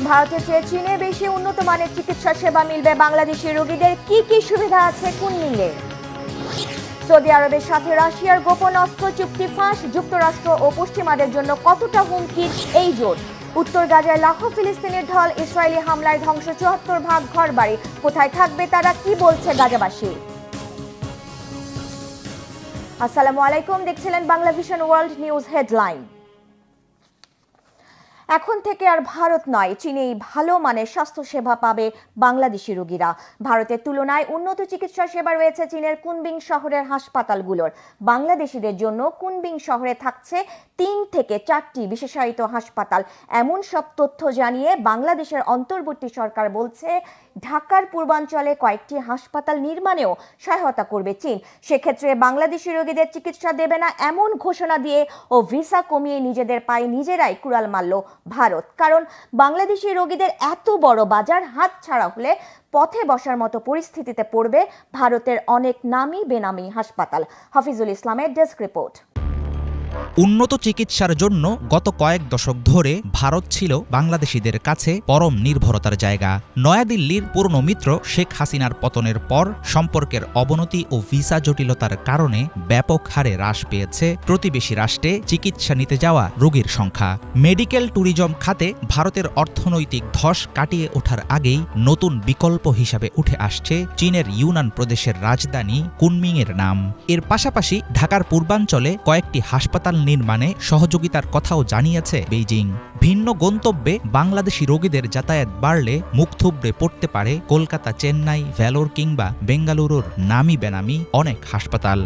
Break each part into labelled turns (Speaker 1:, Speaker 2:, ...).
Speaker 1: ভারতের চেয়ে চীনে বেশি উন্নত মানের চিকিৎসা সেবা মিলবে বাংলাদেশি রোগীদের। কি কি সুবিধা আছে কুনমিংয়ে? সৌদি আরবের সাথে রাশিয়ার গোপন অস্ত্র চুক্তি ফাঁস। যুক্তরাষ্ট্র ও পশ্চিমাদের জন্য কতটা হুমকি এই জোট? উত্তর গাজায় লাখো ফিলিস্তিনের ঢল। ইসরায়েলি হামলায় ধ্বংস ৭৪ ভাগ ঘরবাড়ি। কোথায় থাকবে তারা, কি বলছে গাজাবাসী? আসসালামু আলাইকুম, দেখছিলেন Bangla vision world news headline. এখন থেকে আর ভারত নয়, চীনেই ভালো মানের স্বাস্থ্যসেবা পাবে বাংলাদেশি রোগীরা। ভারতের তুলনায় উন্নত চিকিৎসা সেবা রয়েছে চীনের কুনমিং শহরের হাসপাতালগুলোর। বাংলাদেশিদের জন্য কুনমিং শহরে থাকছে ৩ থেকে ৪টি বিশেষায়িত হাসপাতাল। এমন সব তথ্য জানিয়ে বাংলাদেশের অন্তর্বর্তী সরকার বলছে ঢাকার পূর্বাঞ্চলে কয়েকটি হাসপাতাল নির্মাণেও সহায়তা করবে চীন। সেক্ষেত্রে বাংলাদেশি রোগীদের চিকিৎসা দেবে না এমন ঘোষণা দিয়ে ও ভিসা কমিয়ে নিজেদের পায়ে নিজেরাই কুড়াল মারল ভারত। কারণ বাংলাদেশি রোগীদের এত বড় বাজার হাতছাড়া হলে পথে বসার মতো পরিস্থিতিতে পড়বে ভারতের অনেক নামি বেনামি হাসপাতাল। হাফিজুল ইসলামের ডেস্ক রিপোর্ট।
Speaker 2: উন্নত চিকিৎসার জন্য গত কয়েক দশক ধরে ভারত ছিল বাংলাদেশিদের কাছে পরম নির্ভরতার জায়গা। নয়াদিল্লির পুরনো মিত্র শেখ হাসিনার পতনের পর সম্পর্কের অবনতি ও ভিসা জটিলতার কারণে ব্যাপক হারে হ্রাস পেয়েছে প্রতিবেশী রাষ্ট্রে চিকিৎসা নিতে যাওয়া রোগীর সংখ্যা। মেডিকেল ট্যুরিজম খাতে ভারতের অর্থনৈতিক ধস কাটিয়ে ওঠার আগেই নতুন বিকল্প হিসাবে উঠে আসছে চীনের ইউনান প্রদেশের রাজধানী কুনমিংয়ের নাম। এর পাশাপাশি ঢাকার পূর্বাঞ্চলে কয়েকটি হাসপাতাল নির্মাণে সহযোগিতার কথাও জানিয়েছে বেইজিং। ভিন্ন গন্তব্যে বাংলাদেশি রোগীদের যাতায়াত বাড়লে মুখ থুবড়ে পড়তে পারে কলকাতা, চেন্নাই, ভ্যালোর কিংবা বেঙ্গালুরুর নামি বেনামি অনেক হাসপাতাল।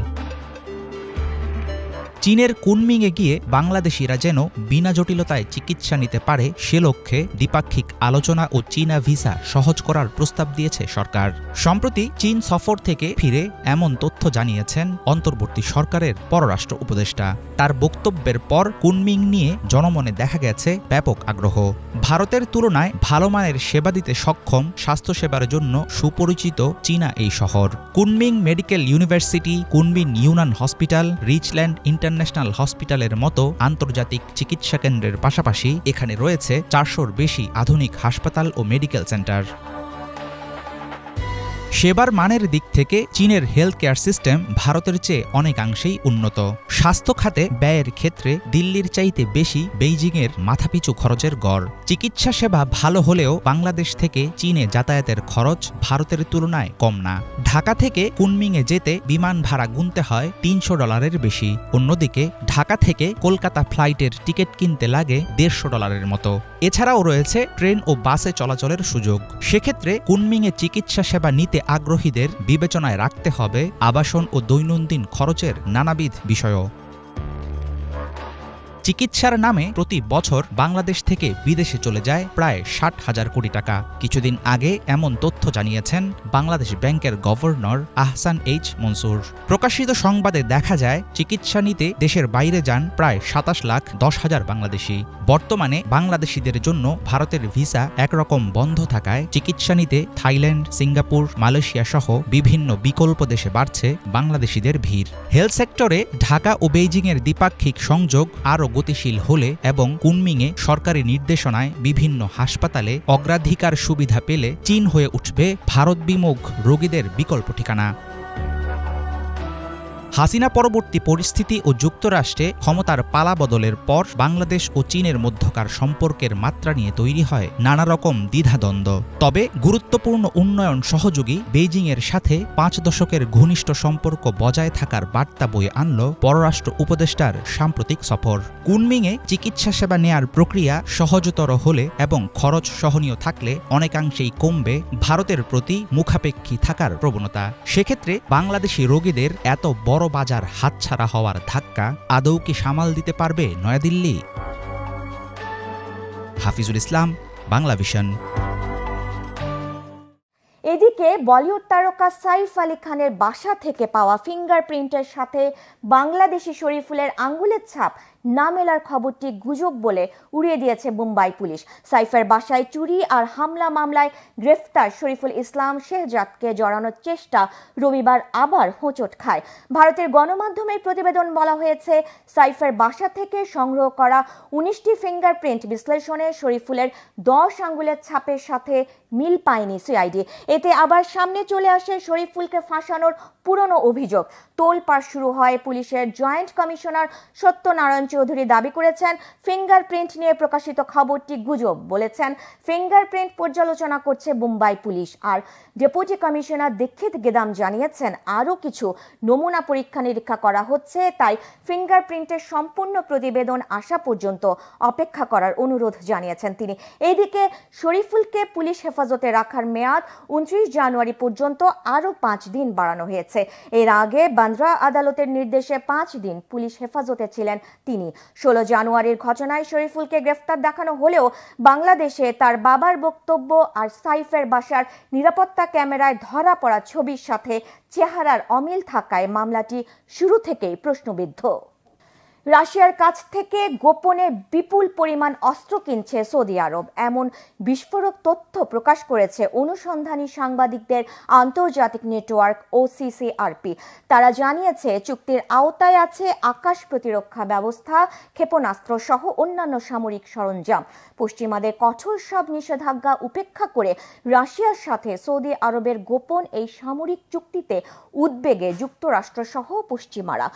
Speaker 2: চীনের কুনমিংয়ে গিয়ে বাংলাদেশিরা যেন বিনা জটিলতায় চিকিৎসা নিতে পারে সে লক্ষ্যে দ্বিপাক্ষিক আলোচনা ও চীনা ভিসা সহজ করার প্রস্তাব দিয়েছে সরকার। সম্প্রতি চীন সফর থেকে ফিরে এমন তথ্য জানিয়েছেন অন্তর্বর্তী সরকারের পররাষ্ট্র উপদেষ্টা। তার বক্তব্যের পর কুনমিং নিয়ে জনমনে দেখা গেছে ব্যাপক আগ্রহ। ভারতের তুলনায় ভালো মানের সেবা দিতে সক্ষম স্বাস্থ্যসেবার জন্য সুপরিচিত চীনা এই শহর। Kunming medical university, Kunming Yunnan hospital, Richland international হসপিটালের মতো আন্তর্জাতিক চিকিৎসা কেন্দ্রের পাশাপাশি এখানে রয়েছে 400-র বেশি আধুনিক হাসপাতাল ও মেডিকেল সেন্টার। সেবার মানের দিক থেকে চীনের হেলথ কেয়ার সিস্টেম ভারতের চেয়ে অনেকাংশেই উন্নত। স্বাস্থ্য খাতে ব্যয়ের ক্ষেত্রে দিল্লির চাইতে বেশি বেইজিংয়ের মাথাপিছু খরচের গড়। চিকিৎসা সেবা ভালো হলেও বাংলাদেশ থেকে চীনে যাতায়াতের খরচ ভারতের তুলনায় কম না। ঢাকা থেকে কুনমিংয়ে যেতে বিমান ভাড়া গুনতে হয় $300 বেশি। অন্যদিকে ঢাকা থেকে কলকাতা ফ্লাইটের টিকিট কিনতে লাগে $150 মতো। এছাড়াও রয়েছে ট্রেন ও বাসে চলাচলের সুযোগ। সেক্ষেত্রে কুনমিংয়ে চিকিৎসা সেবা নিতে আগ্রহীদের বিবেচনায় রাখতে হবে আবাসন ও দৈনন্দিন খরচের নানাবিধ বিষয়ও। চিকিৎসার নামে প্রতি বছর বাংলাদেশ থেকে বিদেশে চলে যায় প্রায় 60,000 কোটি টাকা। কিছুদিন আগে এমন তথ্য জানিয়েছেন বাংলাদেশ ব্যাংকের গভর্নর আহসান এইচ মনসুর। প্রকাশিত সংবাদে দেখা যায় চিকিৎসা নিতে দেশের বাইরে যান প্রায় 27,10,000 বাংলাদেশি। বর্তমানে বাংলাদেশিদের জন্য ভারতের ভিসা একরকম বন্ধ থাকায় চিকিৎসা নিতে থাইল্যান্ড, সিঙ্গাপুর, মালয়েশিয়া সহ বিভিন্ন বিকল্প দেশে বাড়ছে বাংলাদেশিদের ভিড়। হেলথ সেক্টরে ঢাকা ও বেইজিংয়ের দ্বিপাক্ষিক সংযোগ আরও গতিশীল হলে এবং কুনমিংয়ে সরকারি নির্দেশনায় বিভিন্ন হাসপাতালে অগ্রাধিকার সুবিধা পেলে চীন হয়ে উঠবে ভারত বিমুখ রোগীদের বিকল্প ঠিকানা। হাসিনা পরবর্তী পরিস্থিতি ও যুক্তরাষ্ট্রে ক্ষমতার পালাবদলের পর বাংলাদেশ ও চীনের মধ্যকার সম্পর্কের মাত্রা নিয়ে তৈরি হয় নানা রকম দ্বিধাদ্বন্দ্ব। তবে গুরুত্বপূর্ণ উন্নয়ন সহযোগী বেইজিংয়ের সাথে 5 দশকের ঘনিষ্ঠ সম্পর্ক বজায় থাকার বার্তা বয়ে আনল পররাষ্ট্র উপদেষ্টার সাম্প্রতিক সফর। কুনমিংয়ে চিকিৎসা সেবা নেয়ার প্রক্রিয়া সহজতর হলে এবং খরচ সহনীয় থাকলে অনেকাংশেই কমবে ভারতের প্রতি মুখাপেক্ষী থাকার প্রবণতা। সেক্ষেত্রে বাংলাদেশি রোগীদের এত বড় বাজার হাতছাড়া হওয়ার ধাক্কা আদৌ কি সামাল দিতে পারবে নয়াদিল্লি? হাফিজুল ইসলাম, বাংলা ভিশন।
Speaker 1: এদিকে বলিউড তারকা সাইফ আলী খানের বাসা থেকে পাওয়া ফিঙ্গারপ্রিন্টের সাথে বাংলাদেশি শরীফুলের আঙ্গুলের ছাপ না মেলার খবরটি গুজব বলে উড়িয়ে দিয়েছে মুম্বাই পুলিশ। সাইফের বাসায় চুরি আর হামলা মামলায় গ্রেফতার শরীফুল ইসলাম শেহজাদকে জড়ানোর চেষ্টা রবিবার আবার হোঁচট খায়। ভারতের গণমাধ্যমের প্রতিবেদন বলা হয়েছে, সাইফের বাসা থেকে সংগ্রহ করা 19টি ফিঙ্গারপ্রিন্ট বিশ্লেষণে শরীফুলের 10 আঙ্গুলের ছাপের সাথে মিল পায়নি সিআইডি। এতে আবার সামনে চলে আসে শরীফুলকে ফাঁসানোর পুরনো অভিযোগ। তোলপাড় শুরু হয় পুলিশের। জয়েন্ট কমিশনার সত্যনারায়ণ চৌধুরী দাবি করেছেন, ফিঙ্গারপ্রিন্ট নিয়ে প্রকাশিত খবরটি গুজব। বলেছেন, ফিঙ্গারপ্রিন্ট পর্যালোচনা করছে মুম্বাই পুলিশ। আর ডেপুটি কমিশনার দীক্ষিত গেদাম জানিয়েছেন, আরও কিছু নমুনা পরীক্ষা নিরীক্ষা করা হচ্ছে, তাই ফিঙ্গারপ্রিন্টের সম্পূর্ণ প্রতিবেদন আসা পর্যন্ত অপেক্ষা করার অনুরোধ জানিয়েছেন তিনি। এদিকে শরীফুলকে পুলিশ হেফাজতে রাখার মেয়াদ 29 জানুয়ারি পর্যন্ত আরও 5 দিন বাড়ানো হয়েছে। এর আগে বান্দ্রা আদালতের নির্দেশে 5 দিন পুলিশ হেফাজতে ছিলেন তিনি। 16 জানুয়ারির ঘটনায় শরীফুলকে গ্রেফতার দেখানো হলেও বাংলাদেশে তার বাবার বক্তব্য আর সাইফের বাসার নিরাপত্তা ক্যামেরায় ধরা পড়া ছবির সাথে চেহারার অমিল থাকায় মামলাটি শুরু থেকেই প্রশ্নবিদ্ধ। রাশিয়ার কাছ থেকে গোপনে বিপুল পরিমাণ অস্ত্র কিনছে সৌদি আরব, এমন বিস্ফোরক তথ্য প্রকাশ করেছে অনুসন্ধানী সাংবাদিকদের আন্তর্জাতিক নেটওয়ার্ক OCCRP। তারা জানিয়েছে, চুক্তির আওতায় আছে আকাশ প্রতিরক্ষা ব্যবস্থা, ক্ষেপণাস্ত্র সহ অন্যান্য সামরিক সরঞ্জাম। পশ্চিমাদের কঠোর সব নিষেধাজ্ঞা উপেক্ষা করে রাশিয়ার সাথে সৌদি আরবের গোপন এই সামরিক চুক্তিতে উদ্বেগে যুক্তরাষ্ট্র সহ পশ্চিমারা।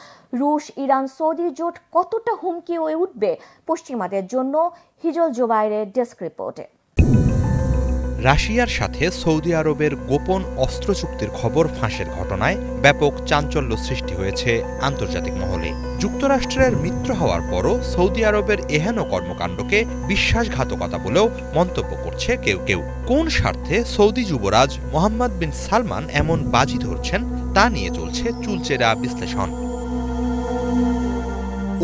Speaker 1: রুশ, ইরান, সৌদি জোট কতটা হুমকি হয়ে উঠবে পশ্চিমাদের জন্য? হিজল জোবাইরের ডেস্ক রিপোর্টে।
Speaker 3: রাশিয়ার সাথে সৌদি আরবের গোপন অস্ত্র চুক্তির খবর ফাঁসের ঘটনায় ব্যাপক চাঞ্চল্য সৃষ্টি হয়েছে আন্তর্জাতিক মহলে। যুক্তরাষ্ট্রের মিত্র হওয়ার পরও সৌদি আরবের এহেন কর্মকাণ্ডকে বিশ্বাসঘাতকতা বলেও মন্তব্য করছে কেউ কেউ। কোন স্বার্থে সৌদি যুবরাজ মোহাম্মদ বিন সালমান এমন বাজি ধরছেন তা নিয়ে চলছে চুলচেরা বিশ্লেষণ।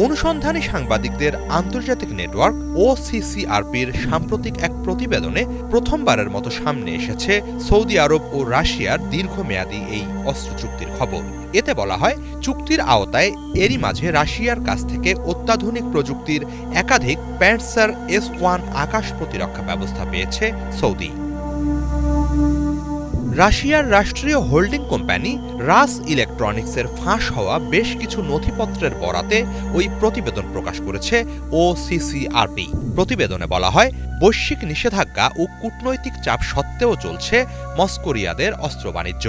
Speaker 3: অনুসন্ধানী সাংবাদিকদের আন্তর্জাতিক নেটওয়ার্ক OCCRPর সাম্প্রতিক এক প্রতিবেদনে প্রথমবারের মতো সামনে এসেছে সৌদি আরব ও রাশিয়ার দীর্ঘমেয়াদী এই অস্ত্র চুক্তির খবর। এতে বলা হয়, চুক্তির আওতায় এরই মাঝে রাশিয়ার কাছ থেকে অত্যাধুনিক প্রযুক্তির একাধিক প্যান্সার S1 আকাশ প্রতিরক্ষা ব্যবস্থা পেয়েছে সৌদি। রাশিয়ার রাষ্ট্রীয় হোল্ডিং কোম্পানি রাস ইলেকট্রনিক্সের ফাঁস হওয়া বেশ কিছু নথিপত্রের বরাতে ওই প্রতিবেদন প্রকাশ করেছে OCCRP। প্রতিবেদনে বলা হয়, বৈশ্বিক নিষেধাজ্ঞা ও কূটনৈতিক চাপ সত্ত্বেও চলছে মস্কো-রিয়াদের অস্ত্র বাণিজ্য।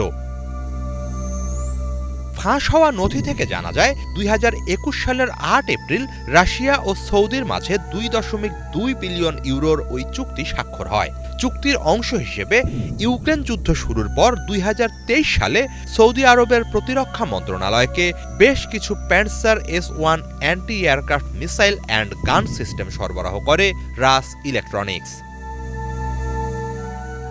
Speaker 3: ফাঁস হওয়া নথি থেকে জানা যায়, 2021 সালের 8 এপ্রিল রাশিয়া ও সৌদির মাঝে 2.2 বিলিয়ন ইউরোর ওই চুক্তি স্বাক্ষর হয়। চুক্তির অংশ হিসেবে ইউক্রেন যুদ্ধ শুরুর পর 2023 সালে সৌদি আরবের প্রতিরক্ষা মন্ত্রণালয়কে বেশ কিছু প্যান্সার S1 anti aircraft missile and গান সিস্টেম সরবরাহ করে রাস ইলেকট্রনিক্স।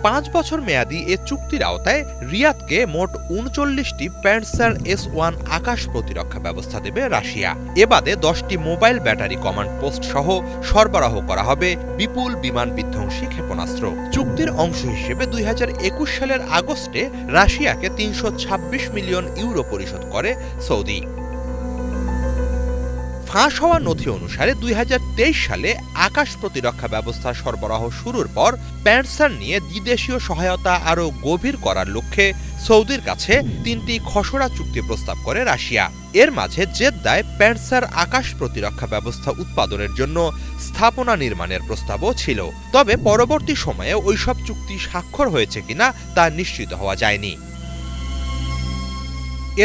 Speaker 3: 5 বছর মেয়াদী এ চুক্তির আওতায় রিয়াদকে মোট 39টি প্যান্সার S1 আকাশ প্রতিরক্ষা ব্যবস্থা দেবে রাশিয়া। এ বাদে 10টি মোবাইল ব্যাটারি কমান্ড পোস্ট সহ সরবরাহ করা হবে বিপুল বিমান বিধ্বংসী ক্ষেপণাস্ত্র। চুক্তির অংশ হিসেবে 2021 সালের আগস্টে রাশিয়াকে 326 মিলিয়ন ইউরো পরিশোধ করে সৌদি। ফাঁস হওয়া নথি অনুসারে 2023 সালে আকাশ প্রতিরক্ষা ব্যবস্থা সরবরাহ শুরুর পর প্যান্সার নিয়ে দ্বিদেশীয় সহায়তা আরও গভীর করার লক্ষ্যে সৌদির কাছে 3টি খসড়া চুক্তি প্রস্তাব করে রাশিয়া। এর মাঝে জেদ্দায় প্যান্সার আকাশ প্রতিরক্ষা ব্যবস্থা উৎপাদনের জন্য স্থাপনা নির্মাণের প্রস্তাবও ছিল। তবে পরবর্তী সময়ে ওইসব চুক্তি স্বাক্ষর হয়েছে কিনা তা নিশ্চিত হওয়া যায়নি।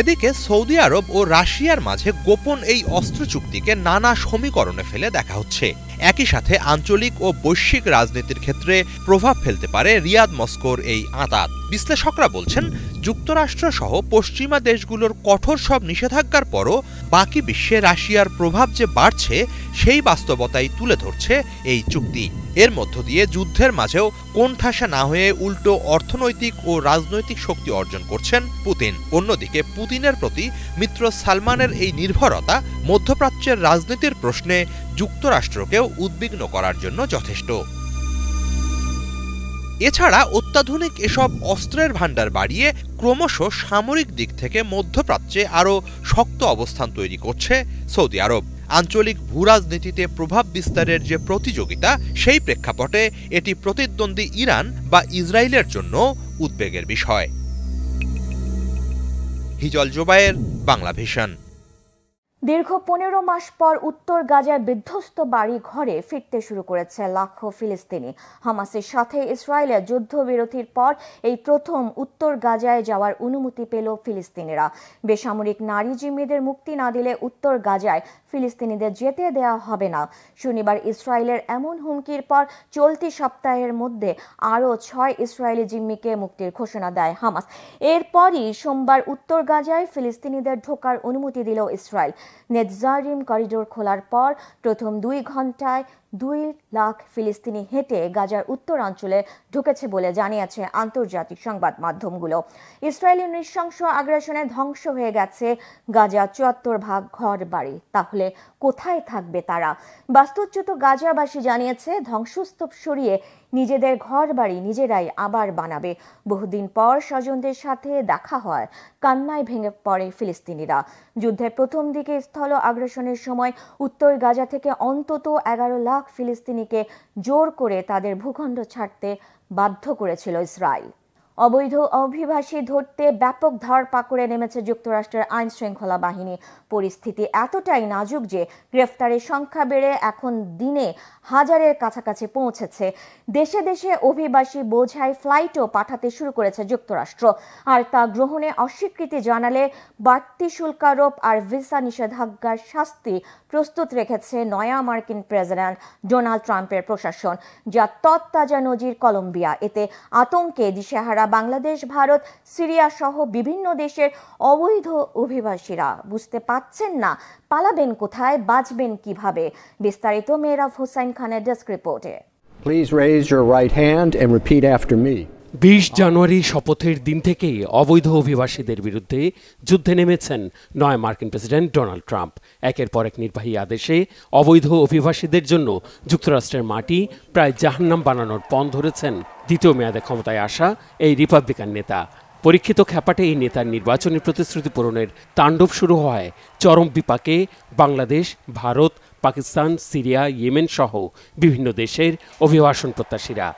Speaker 3: এদিকে সৌদি আরব ও রাশিয়ার মাঝে গোপন এই অস্ত্র চুক্তিকে নানা সমীকরণে ফেলে দেখা হচ্ছে। একই সাথে আঞ্চলিক ও বৈশ্বিক রাজনীতির ক্ষেত্রে প্রভাব ফেলতে পারে রিয়াদ মস্কোর এই আঁতাত। বিশ্লেষকরা বলছেন, যুক্তরাষ্ট্র সহ পশ্চিমা দেশগুলোর কঠোর সব নিষেধাজ্ঞার পরও বাকি বিশ্বে রাশিয়ার প্রভাব যে বাড়ছে সেই বাস্তবতাই তুলে ধরছে এই চুক্তি। এর মধ্য দিয়ে যুদ্ধের মাঝেও কোণঠাসা না হয়ে উল্টো অর্থনৈতিক ও রাজনৈতিক শক্তি অর্জন করছেন পুতিন। অন্যদিকে পুতিনের প্রতি মিত্র সালমানের এই নির্ভরতা মধ্যপ্রাচ্যের রাজনীতির প্রশ্নে যুক্তরাষ্ট্রকেও উদ্বিগ্ন করার জন্য যথেষ্ট। এছাড়া অত্যাধুনিক এসব অস্ত্রের ভাণ্ডার বাড়িয়ে ক্রমশ সামরিক দিক থেকে মধ্যপ্রাচ্যে আরও শক্ত অবস্থান তৈরি করছে সৌদি আরব। আঞ্চলিক ভূরাজনীতিতে প্রভাব বিস্তারের যে প্রতিযোগিতা, সেই প্রেক্ষাপটে এটি প্রতিদ্বন্দ্বী ইরান বা ইসরায়েলের জন্য উদ্বেগের বিষয়। হিজল জোবায়ের, বাংলা ভিশন।
Speaker 1: দীর্ঘ 15 মাস পর উত্তর গাজার বিধ্বস্ত বাড়ি ঘরে ফিরতে শুরু করেছে লাখো ফিলিস্তিনি। হামাসের সাথে ইসরায়েলের যুদ্ধবিরতির পর এই প্রথম উত্তর গাজায় যাওয়ার অনুমতি পেল ফিলিস্তিনিরা। বেসামরিক নারী জিম্মিদের মুক্তি না দিলে উত্তর গাজায় ফিলিস্তিনিদের যেতে দেওয়া হবে না। শনিবার ইসরায়েলের এমন হুমকির পর চলতি সপ্তাহের মধ্যে আরও 6 ইসরায়েলি জিম্মিকে মুক্তির ঘোষণা দেয় হামাস। এরপরই সোমবার উত্তর গাজায় ফিলিস্তিনিদের ঢোকার অনুমতি দিল ইসরায়েল। নেতজারিম করিডোর খোলার পর প্রথম 2 ঘন্টায় 2 লাখ ফিলিস্তিনি হেঁটে গাজার উত্তরাঞ্চলে ঢুকেছে বলে জানিয়েছে আন্তর্জাতিক সংবাদ মাধ্যমগুলো। ইসরায়েলি নৃশংস আগ্রাসনে ধ্বংস হয়ে গেছে গাজা 74 ঘর বাড়ি। তাহলে কোথায় থাকবে তারা? বাস্তুচ্যুত গাজাবাসী জানিয়েছে ধ্বংসস্তূপ সরিয়ে নিজেদের ঘর বাড়ি নিজেরাই আবার বানাবে। বহুদিন পর স্বজনদের সাথে দেখা হয়, কান্নায় ভেঙে পড়ে ফিলিস্তিনিরা। যুদ্ধের প্রথম দিকে স্থল আগ্রাসনের সময় উত্তর গাজা থেকে অন্তত 11 লাখ ফিলিস্তিনিকে জোর করে তাদের ভূখণ্ড ছাড়তে বাধ্য করেছিল ইসরায়েল। অবৈধ অভিবাসী ধরতে ব্যাপক ধরপাকড়ে নেমেছে যুক্তরাষ্ট্রের আইন শৃঙ্খলা বাহিনী। পরিস্থিতি এতটাই নাজুক যে গ্রেফতারের সংখ্যা বেড়ে এখন দিনে 1000-এর কাছাকাছি পৌঁছেছে। দেশে দেশে অভিবাসী বোঝাই ফ্লাইটও পাঠাতে শুরু করেছে যুক্তরাষ্ট্র। আর তা গ্রহণে অস্বীকৃতি জানালে বাড়তি শুল্ক আরোপ আর ভিসা নিষেধাজ্ঞার শাস্তি প্রস্তুত রেখেছে নয়া মার্কিন প্রেসিডেন্ট ডোনাল্ড ট্রাম্পের প্রশাসন, যা তৎতাজা নজির কলম্বিয়া। এতে আতঙ্কে দিশেহারা বাংলাদেশ, ভারত, সিরিয়া সহ বিভিন্ন দেশের অবৈধ অভিবাসীরা বুঝতে পাচ্ছেন না পালাবেন কোথায়, বাঁচবেন কিভাবে। বিস্তারিত মেহরাব হোসাইন খানের ডেস্ক রিপোর্টে।
Speaker 4: Please raise your right hand and repeat after me.
Speaker 5: 20 জানুয়ারি শপথের দিন থেকেই অবৈধ অভিবাসীদের বিরুদ্ধে যুদ্ধে নেমেছেন নয়া মার্কিন প্রেসিডেন্ট ডোনাল্ড ট্রাম্প। একের পর এক নির্বাহী আদেশে অবৈধ অভিবাসীদের জন্য যুক্তরাষ্ট্রের মাটি প্রায় জাহান্নাম বানানোর পণ ধরেছেন দ্বিতীয় মেয়াদে ক্ষমতায় আসা এই রিপাবলিকান নেতা। পরীক্ষিত খ্যাপাটে এই নেতার নির্বাচনী প্রতিশ্রুতি পূরণের তাণ্ডব শুরু হয় চরম বিপাকে বাংলাদেশ, ভারত, পাকিস্তান, সিরিয়া, ইয়েমেন সহ বিভিন্ন দেশের অভিবাসন প্রত্যাশীরা।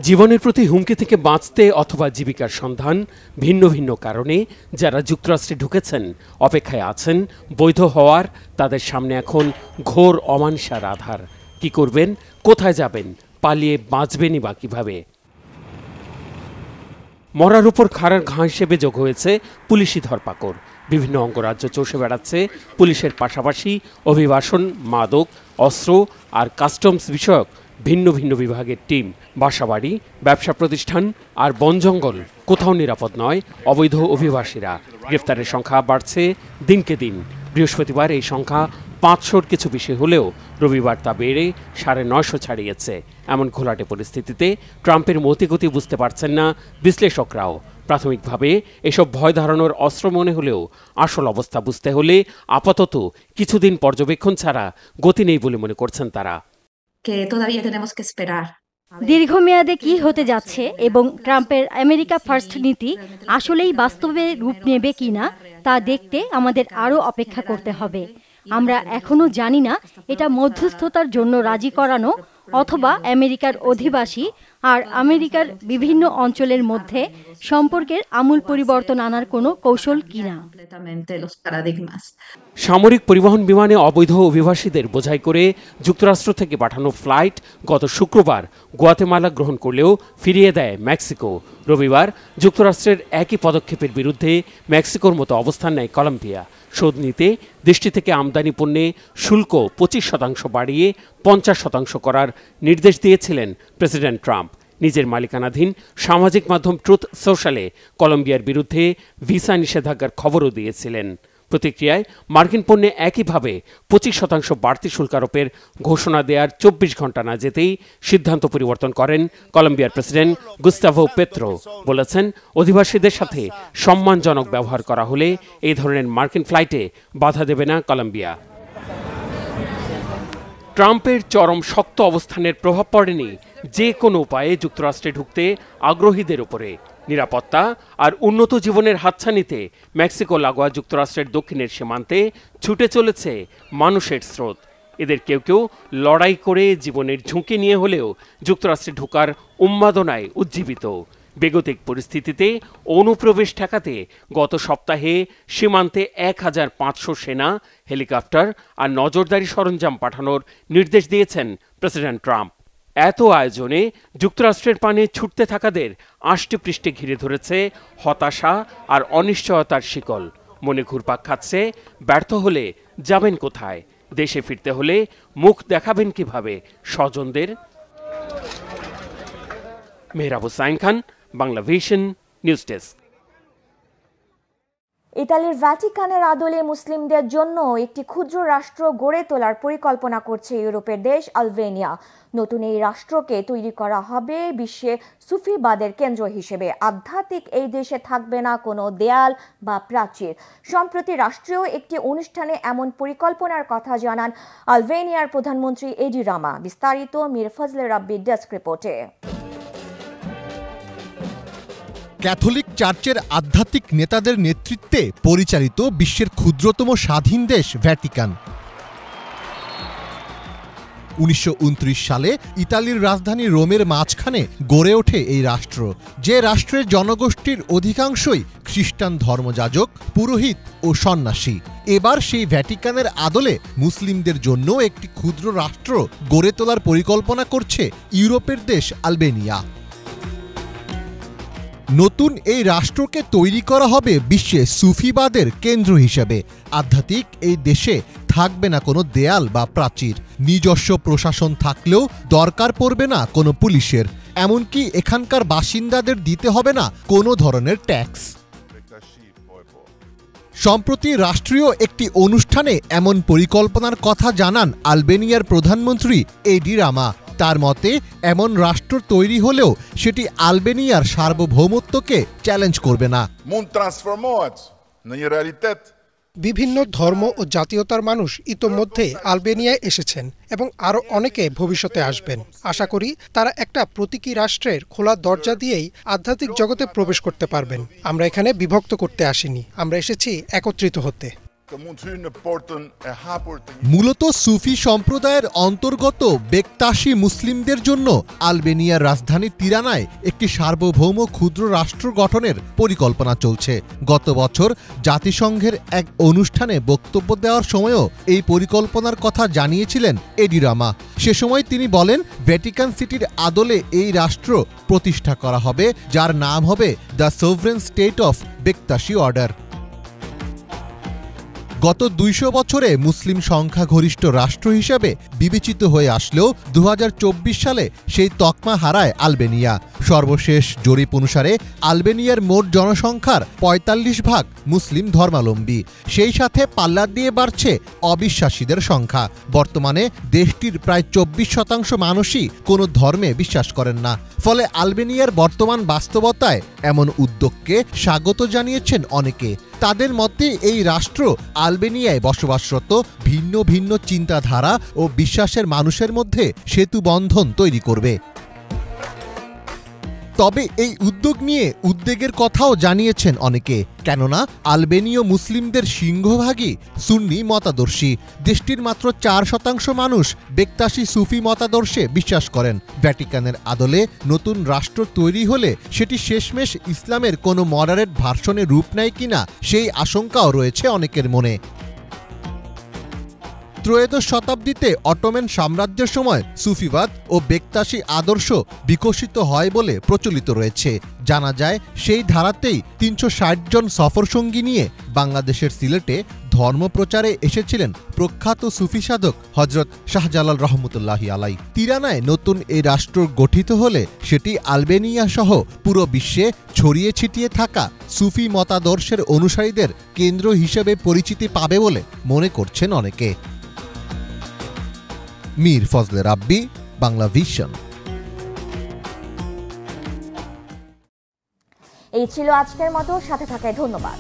Speaker 5: জীবনের প্রতি হুমকি থেকে বাঁচতে অথবা জীবিকার সন্ধান ভিন্ন ভিন্ন কারণে যারা যুক্তরাষ্ট্রে ঢুকেছেন, অপেক্ষায় আছেন বৈধ হওয়ার, তাদের সামনে এখন ঘোর অমানিসার আধার। কি করবেন, কোথায় যাবেন, পালিয়ে বাঁচবেনই বা কিভাবে? মরার উপর খাড়ার ঘা হিসেবে যোগ হয়েছে পুলিশি ধরপাকড়। বিভিন্ন অঙ্গরাজ্য চষে বেড়াচ্ছে পুলিশের পাশাপাশি অভিবাসন, মাদক, অস্ত্র আর কাস্টমস বিষয়ক ভিন্ন ভিন্ন বিভাগের টিম। বাসাবাড়ি, ব্যবসা প্রতিষ্ঠান আর বন জঙ্গল কোথাও নিরাপদ নয় অবৈধ অভিবাসীরা। গ্রেফতারের সংখ্যা বাড়ছে দিনকে দিন। বৃহস্পতিবার এই সংখ্যা 500-র কিছু বেশি হলেও রবিবার তা বেড়ে 950 ছাড়িয়েছে। এমন ঘোলাটে পরিস্থিতিতে ট্রাম্পের মতিগতি বুঝতে পারছেন না বিশ্লেষকরাও। প্রাথমিকভাবে এসব ভয় ধারণার অস্ত্র মনে হলেও আসল অবস্থা বুঝতে হলে আপাতত কিছুদিন পর্যবেক্ষণ ছাড়া গতি নেই বলে মনে করছেন তারা।
Speaker 6: দীর্ঘমেয়াদে কি হতে যাচ্ছে এবং ট্রাম্পের আমেরিকা ফার্স্ট নীতি আসলেই বাস্তবে রূপ নেবে কিনা তা দেখতে আমাদের আরও অপেক্ষা করতে হবে। আমরা এখনো জানি না এটা মধ্যস্থতার জন্য রাজি করানো অথবা আমেরিকার অধিবাসী আর আমেরিকার বিভিন্ন অঞ্চলের মধ্যে সম্পর্কের আমূল পরিবর্তন আনার কোনো কৌশল কিনা।
Speaker 5: সামরিক পরিবহন বিমানে অবৈধ অভিবাসীদের বোঝাই করে যুক্তরাষ্ট্র থেকে পাঠানো ফ্লাইট গত শুক্রবার গুয়াতেমালা গ্রহণ করলেও ফিরিয়ে দেয় মেক্সিকো। রবিবার যুক্তরাষ্ট্রের একই পদক্ষেপের বিরুদ্ধে মেক্সিকোর মতো অবস্থান নেয় কলম্বিয়া। শোধ নিতে দেশটি থেকে আমদানি পণ্যে শুল্ক 25% বাড়িয়ে 50% করার নির্দেশ দিয়েছিলেন প্রেসিডেন্ট ট্রাম্প। নিজের মালিকানাধীন সামাজিক মাধ্যম ট্রুথ সোশ্যালে কলম্বিয়ার বিরুদ্ধে ভিসা নিষেধাজ্ঞার খবরও দিয়েছিলেন। প্রতিক্রিয়ায় মার্কিন পণ্যে একইভাবে 25% বাড়তি শুল্ক আরোপের ঘোষণা দেওয়ার 24 ঘন্টা না যেতেই সিদ্ধান্ত পরিবর্তন করেন কলম্বিয়ার প্রেসিডেন্ট গুস্তাভো পেত্রো। বলেছেন, অধিবাসীদের সাথে সম্মানজনক ব্যবহার করা হলে এই ধরনের মার্কিন ফ্লাইটে বাধা দেবে না কলম্বিয়া। ট্রাম্পের চরম শক্ত অবস্থানের প্রভাব পড়েনি যে কোনো উপায়ে যুক্তরাষ্ট্রে ঢুকতে আগ্রহীদের উপরে। নিরাপত্তা আর উন্নত জীবনের হাতছানিতে মেক্সিকো লাগোয়া যুক্তরাষ্ট্রের দক্ষিণের সীমান্তে ছুটে চলেছে মানুষের স্রোত। এদের কেউ কেউ লড়াই করে জীবনের ঝুঁকি নিয়ে হলেও যুক্তরাষ্ট্রে ঢোকার উন্মাদনায় উজ্জীবিত। বেগতিক পরিস্থিতিতে অনুপ্রবেশ ঠেকাতে গত সপ্তাহে সীমান্তে ১৫০০ সেনা, হেলিকপ্টার আর নজরদারি সরঞ্জাম পাঠানোর নির্দেশ দিয়েছেন প্রেসিডেন্ট ট্রাম্প। এত আয়োজনে যুক্তরাষ্ট্রের পানে ছুটতে থাকাদের আষ্টেপৃষ্ঠে ঘিরে ধরেছে হতাশা আর অনিশ্চয়তার শিকল। মনে ঘুরপাক খাচ্ছে, ব্যর্থ হলে যাবেন কোথায়? দেশে ফিরতে হলে মুখ দেখাবেন কিভাবে স্বজনদের? Mehrab Hussain Khan, Bangla vision, news desk.
Speaker 1: ইতালির ভ্যাটিকানের আদলে মুসলিমদের জন্য একটি ক্ষুদ্র রাষ্ট্র গড়ে তোলার পরিকল্পনা করছে ইউরোপের দেশ আলবেনিয়া। নতুন এই রাষ্ট্রকে তৈরি করা হবে বিশ্বে সুফিবাদের কেন্দ্র হিসেবে। আধ্যাত্মিক এই দেশে থাকবে না কোনো দেয়াল বা প্রাচীর। সম্প্রতি রাষ্ট্রীয় একটি অনুষ্ঠানে এমন পরিকল্পনার কথা জানান আলবেনিয়ার প্রধানমন্ত্রী এডি রামা। বিস্তারিত মীর ফজলে রাব্বির ডেস্ক রিপোর্টে।
Speaker 7: ক্যাথলিক চার্চের আধ্যাত্মিক নেতাদের নেতৃত্বে পরিচালিত বিশ্বের ক্ষুদ্রতম স্বাধীন দেশ ভ্যাটিকান। ১৯২৯ সালে ইতালির রাজধানী রোমের মাঝখানে গড়ে ওঠে এই রাষ্ট্র, যে রাষ্ট্রের জনগোষ্ঠীর অধিকাংশই খ্রিস্টান ধর্মযাজক, পুরোহিত ও সন্ন্যাসী। এবার সেই ভ্যাটিকানের আদলে মুসলিমদের জন্য একটি ক্ষুদ্র রাষ্ট্র গড়ে তোলার পরিকল্পনা করছে ইউরোপের দেশ আলবেনিয়া। নতুন এই রাষ্ট্রকে তৈরি করা হবে বিশ্বে সুফিবাদের কেন্দ্র হিসেবে। আধ্যাত্মিক এই দেশে থাকবে না কোনো দেয়াল বা প্রাচীর। নিজস্ব প্রশাসন থাকলেও দরকার পড়বে না কোনো পুলিশের। এমনকি এখানকার বাসিন্দাদের দিতে হবে না কোনো ধরনের ট্যাক্স। সম্প্রতি রাষ্ট্রীয় একটি অনুষ্ঠানে এমন পরিকল্পনার কথা জানান আলবেনিয়ার প্রধানমন্ত্রী এডি রামা। তার মতে, এমন রাষ্ট্র তৈরি হলেও সেটি আলবেনিয়ার সার্বভৌমত্বকে চ্যালেঞ্জ করবে না।
Speaker 8: বিভিন্ন ধর্ম ও জাতীয়তার মানুষ ইতোমধ্যে আলবেনিয়ায় এসেছেন এবং আরও অনেকে ভবিষ্যতে আসবেন। আশা করি তারা একটা প্রতীকী রাষ্ট্রের খোলা দরজা দিয়েই আধ্যাত্মিক জগতে প্রবেশ করতে পারবেন। আমরা এখানে বিভক্ত করতে আসিনি, আমরা এসেছি একত্রিত হতে।
Speaker 7: মূলত সুফি সম্প্রদায়ের অন্তর্গত বেকতাশি মুসলিমদের জন্য আলবেনিয়ার রাজধানী তিরানায় একটি সার্বভৌম ক্ষুদ্র রাষ্ট্র গঠনের পরিকল্পনা চলছে। গত বছর জাতিসংঘের এক অনুষ্ঠানে বক্তব্য দেওয়ার সময়ও এই পরিকল্পনার কথা জানিয়েছিলেন এডি রামা। সে সময় তিনি বলেন, ভ্যাটিকান সিটির আদলে এই রাষ্ট্র প্রতিষ্ঠা করা হবে, যার নাম হবে the sovereign state of Bektashi order. গত ২০০ বছরে মুসলিম সংখ্যাগরিষ্ঠ রাষ্ট্র হিসেবে বিবেচিত হয়ে আসলেও ২০২৪ সালে সেই তকমা হারায় আলবেনিয়া। সর্বশেষ জরিপ অনুসারে আলবেনিয়ার মোট জনসংখ্যার ৪৫% মুসলিম ধর্মাবলম্বী। সেই সাথে পাল্লা দিয়ে বাড়ছে অবিশ্বাসীদের সংখ্যা। বর্তমানে দেশটির প্রায় ২৪% মানুষই কোনো ধর্মে বিশ্বাস করেন না। ফলে আলবেনিয়ার বর্তমান বাস্তবতায় এমন উদ্যোগকে স্বাগত জানিয়েছেন অনেকে। তাদের মতে এই রাষ্ট্র আলবেনিয়ায় বসবাসরত ভিন্ন ভিন্ন চিন্তাধারা ও বিশ্বাসের মানুষের মধ্যে সেতু বন্ধন তৈরি করবে। তবে এই উদ্যোগ নিয়ে উদ্বেগের কথাও জানিয়েছেন অনেকে, কেননা আলবেনীয় মুসলিমদের সিংহভাগই সুন্নি মতাদর্শী। দেশটির মাত্র 4% মানুষ বেকতাশি সুফি মতাদর্শে বিশ্বাস করেন। ভ্যাটিকানের আদলে নতুন রাষ্ট্র তৈরি হলে সেটি শেষমেশ ইসলামের কোনো মডারেট ভার্সনে রূপ নেয় কিনা সেই আশঙ্কাও রয়েছে অনেকের মনে। ত্রয়োদশ শতাব্দীতে অটোমান সাম্রাজ্যের সময় সুফিবাদ ও বেকতাশি আদর্শ বিকশিত হয় বলে প্রচলিত রয়েছে। জানা যায় সেই ধারাতেই ৩৬০ জন সফরসঙ্গী নিয়ে বাংলাদেশের সিলেটে ধর্মপ্রচারে এসেছিলেন প্রখ্যাত সুফি সাধক হজরত শাহজালাল রহমতুল্লাহি আলাই। তিরানায় নতুন এই রাষ্ট্র গঠিত হলে সেটি আলবেনিয়া সহ পুরো বিশ্বে ছড়িয়ে ছিটিয়ে থাকা সুফি মতাদর্শের অনুসারীদের কেন্দ্র হিসেবে পরিচিতি পাবে বলে মনে করছেন অনেকে। মীর ফজলে রাব্বি, বাংলা ভিশন।
Speaker 1: এই ছিল আজকের মতো, সাথে থাকায় ধন্যবাদ।